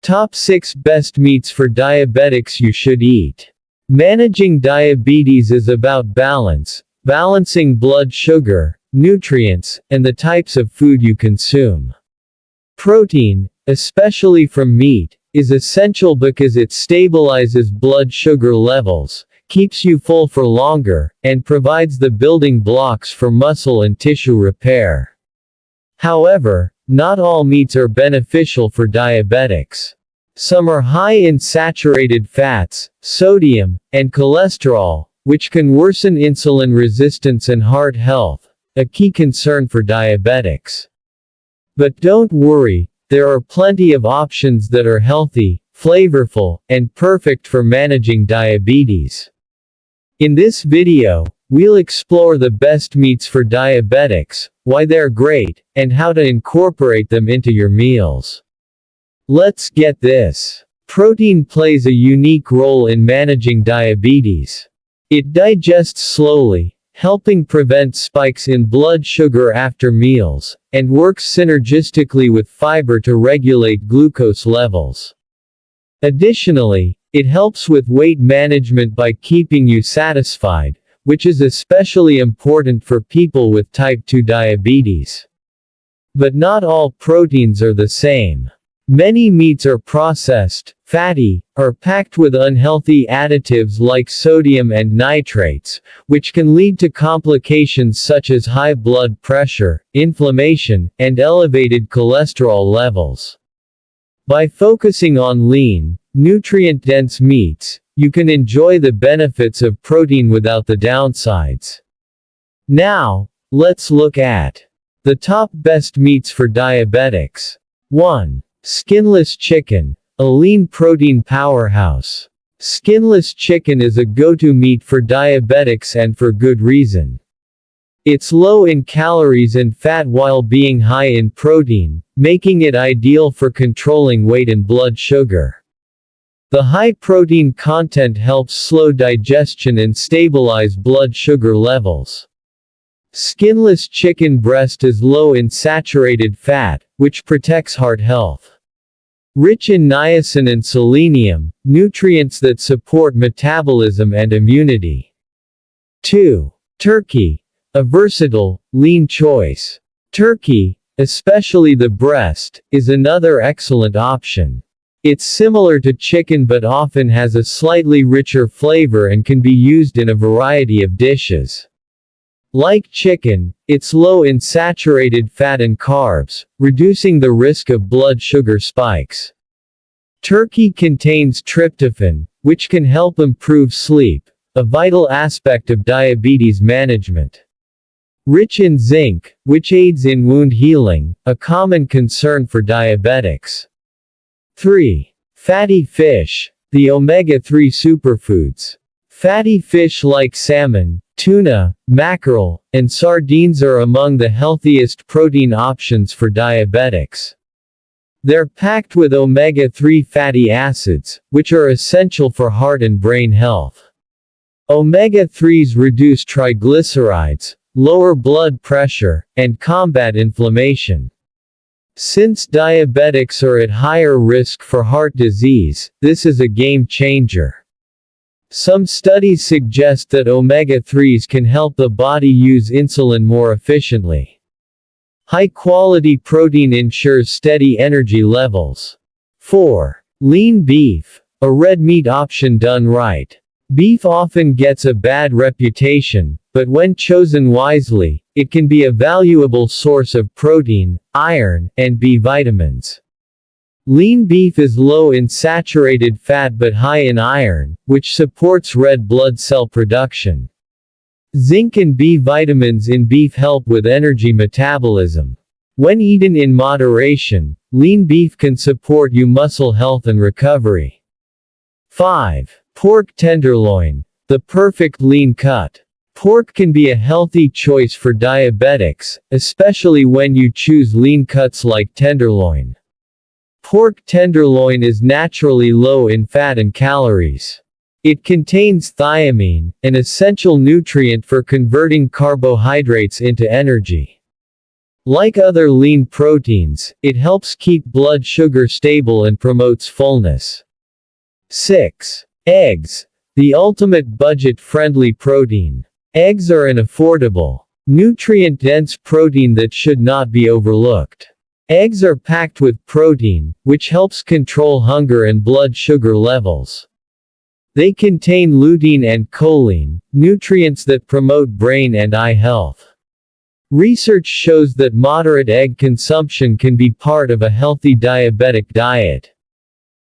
Top 6 Best Meats for Diabetics You Should Eat. Managing diabetes is about balance, balancing blood sugar, nutrients, and the types of food you consume. Protein, especially from meat, is essential because it stabilizes blood sugar levels, keeps you full for longer, and provides the building blocks for muscle and tissue repair. However, not all meats are beneficial for diabetics. Some are high in saturated fats, sodium, and cholesterol, which can worsen insulin resistance and heart health, a key concern for diabetics. But don't worry, there are plenty of options that are healthy, flavorful, and perfect for managing diabetes. In this video, we'll explore the best meats for diabetics, why they're great, and how to incorporate them into your meals. Let's get this. Protein plays a unique role in managing diabetes. It digests slowly, helping prevent spikes in blood sugar after meals, and works synergistically with fiber to regulate glucose levels. Additionally, it helps with weight management by keeping you satisfied, which is especially important for people with type 2 diabetes. But not all proteins are the same. Many meats are processed, fatty, or packed with unhealthy additives like sodium and nitrates, which can lead to complications such as high blood pressure, inflammation, and elevated cholesterol levels. By focusing on lean, nutrient-dense meats, you can enjoy the benefits of protein without the downsides. Now, let's look at the top best meats for diabetics. 1. Skinless chicken, a lean protein powerhouse. Skinless chicken is a go-to meat for diabetics and for good reason. It's low in calories and fat while being high in protein, making it ideal for controlling weight and blood sugar. The high protein content helps slow digestion and stabilize blood sugar levels. Skinless chicken breast is low in saturated fat, which protects heart health. Rich in niacin and selenium, nutrients that support metabolism and immunity. 2. Turkey, a versatile, lean choice. Turkey, especially the breast, is another excellent option. It's similar to chicken but often has a slightly richer flavor and can be used in a variety of dishes. Like chicken, it's low in saturated fat and carbs, reducing the risk of blood sugar spikes. Turkey contains tryptophan, which can help improve sleep, a vital aspect of diabetes management. Rich in zinc, which aids in wound healing, a common concern for diabetics. 3. Fatty fish, the omega-3 superfoods. Fatty fish like salmon, tuna, mackerel, and sardines are among the healthiest protein options for diabetics. They're packed with omega-3 fatty acids, which are essential for heart and brain health. Omega-3s reduce triglycerides, lower blood pressure, and combat inflammation. Since diabetics are at higher risk for heart disease, this is a game changer. Some studies suggest that omega-3s can help the body use insulin more efficiently. High-quality protein ensures steady energy levels. 4. Lean beef, a red meat option done right. Beef often gets a bad reputation, but when chosen wisely, it can be a valuable source of protein, iron, and B vitamins. Lean beef is low in saturated fat but high in iron, which supports red blood cell production. Zinc and B vitamins in beef help with energy metabolism. When eaten in moderation, lean beef can support your muscle health and recovery. 5. Pork tenderloin, the perfect lean cut. Pork can be a healthy choice for diabetics, especially when you choose lean cuts like tenderloin. Pork tenderloin is naturally low in fat and calories. It contains thiamine, an essential nutrient for converting carbohydrates into energy. Like other lean proteins, it helps keep blood sugar stable and promotes fullness. 6. Eggs. The ultimate budget-friendly protein. Eggs are an affordable, nutrient-dense protein that should not be overlooked. Eggs are packed with protein, which helps control hunger and blood sugar levels. They contain lutein and choline, nutrients that promote brain and eye health. Research shows that moderate egg consumption can be part of a healthy diabetic diet.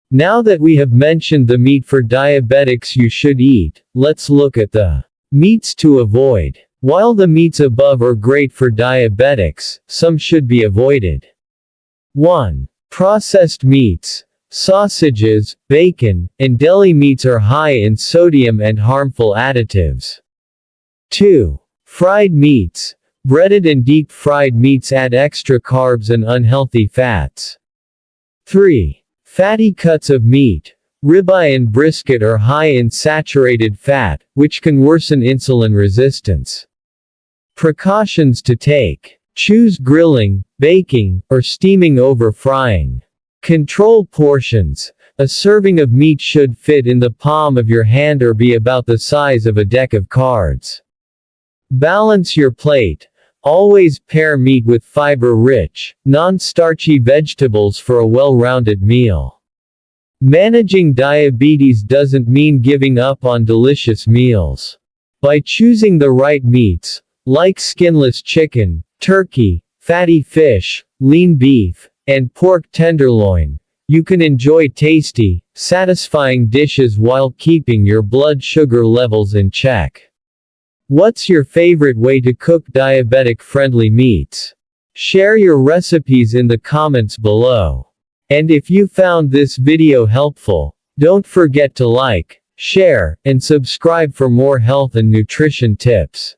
Now that we have mentioned the meat for diabetics you should eat, let's look at the meats to avoid. While the meats above are great for diabetics, some should be avoided. 1. Processed meats. Sausages, bacon, and deli meats are high in sodium and harmful additives. 2. Fried meats. Breaded and deep-fried meats add extra carbs and unhealthy fats. 3. Fatty cuts of meat. Ribeye and brisket are high in saturated fat, which can worsen insulin resistance. Precautions to take. Choose grilling, baking, or steaming over frying. Control portions. A serving of meat should fit in the palm of your hand or be about the size of a deck of cards. Balance your plate. Always pair meat with fiber-rich, non-starchy vegetables for a well-rounded meal. Managing diabetes doesn't mean giving up on delicious meals. By choosing the right meats, like skinless chicken, turkey, fatty fish, lean beef, and pork tenderloin, you can enjoy tasty, satisfying dishes while keeping your blood sugar levels in check. What's your favorite way to cook diabetic-friendly meats? Share your recipes in the comments below. And if you found this video helpful, don't forget to like, share, and subscribe for more health and nutrition tips.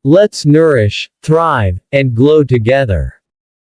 Let's nourish, thrive, and glow together.